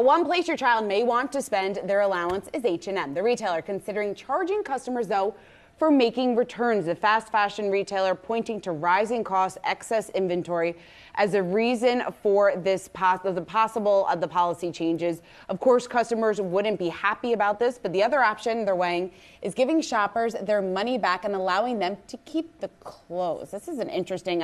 One place your child may want to spend their allowance is H&M. The retailer considering charging customers, though, for making returns. The fast fashion retailer pointing to rising costs, excess inventory as a reason for this the policy changes. Of course, customers wouldn't be happy about this, but the other option they're weighing is giving shoppers their money back and allowing them to keep the clothes. This is an interesting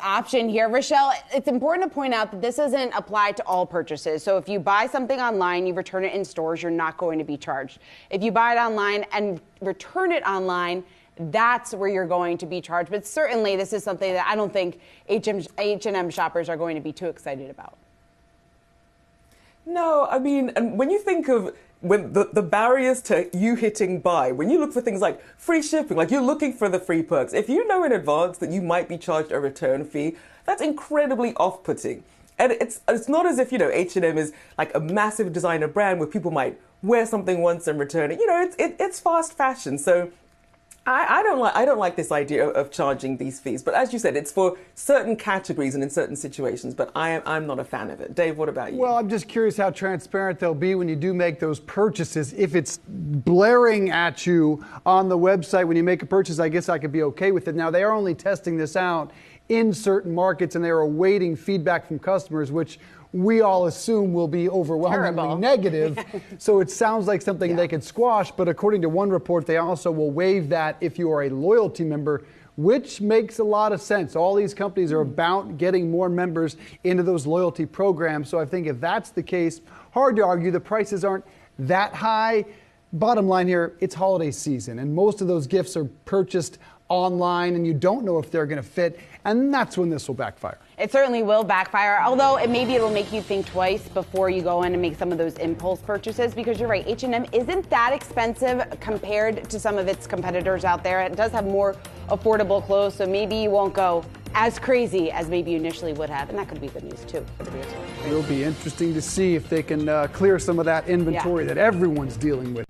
option here. Rachelle, it's important to point out that this doesn't apply to all purchases. So if you buy something online, you return it in stores, you're not going to be charged. If you buy it online and return it online, that's where you're going to be charged. But certainly this is something that I don't think H&M shoppers are going to be too excited about. No, I mean, and when you think of when the barriers to you hitting buy, when you look for things like free shipping, like you're looking for the free perks, if you know in advance that you might be charged a return fee, that's incredibly off-putting. And it's not as if, H&M is like a massive designer brand where people might wear something once and return it. It's fast fashion. So I don't like this idea of charging these fees. But as you said, it's for certain categories and in certain situations. But I'm not a fan of it. Dave, what about you? Well, I'm just curious how transparent they'll be when you do make those purchases. If it's blaring at you on the website when you make a purchase, I guess I could be okay with it. Now, they are only testing this out in certain markets, and they are awaiting feedback from customers, which we all assume will be overwhelmingly negative. So it sounds like something they could squash, but according to one report, they also will waive that if you are a loyalty member, which makes a lot of sense. All these companies are about getting more members into those loyalty programs. So I think if that's the case, hard to argue the prices aren't that high. Bottom line here, it's holiday season, and most of those gifts are purchased online, and you don't know if they're going to fit, and that's when this will backfire. It certainly will backfire, although it'll make you think twice before you go in and make some of those impulse purchases, because you're right, H&M isn't that expensive compared to some of its competitors out there. It does have more affordable clothes, so maybe you won't go as crazy as maybe you initially would have, and that could be good news too. It'll be interesting to see if they can clear some of that inventory that everyone's dealing with.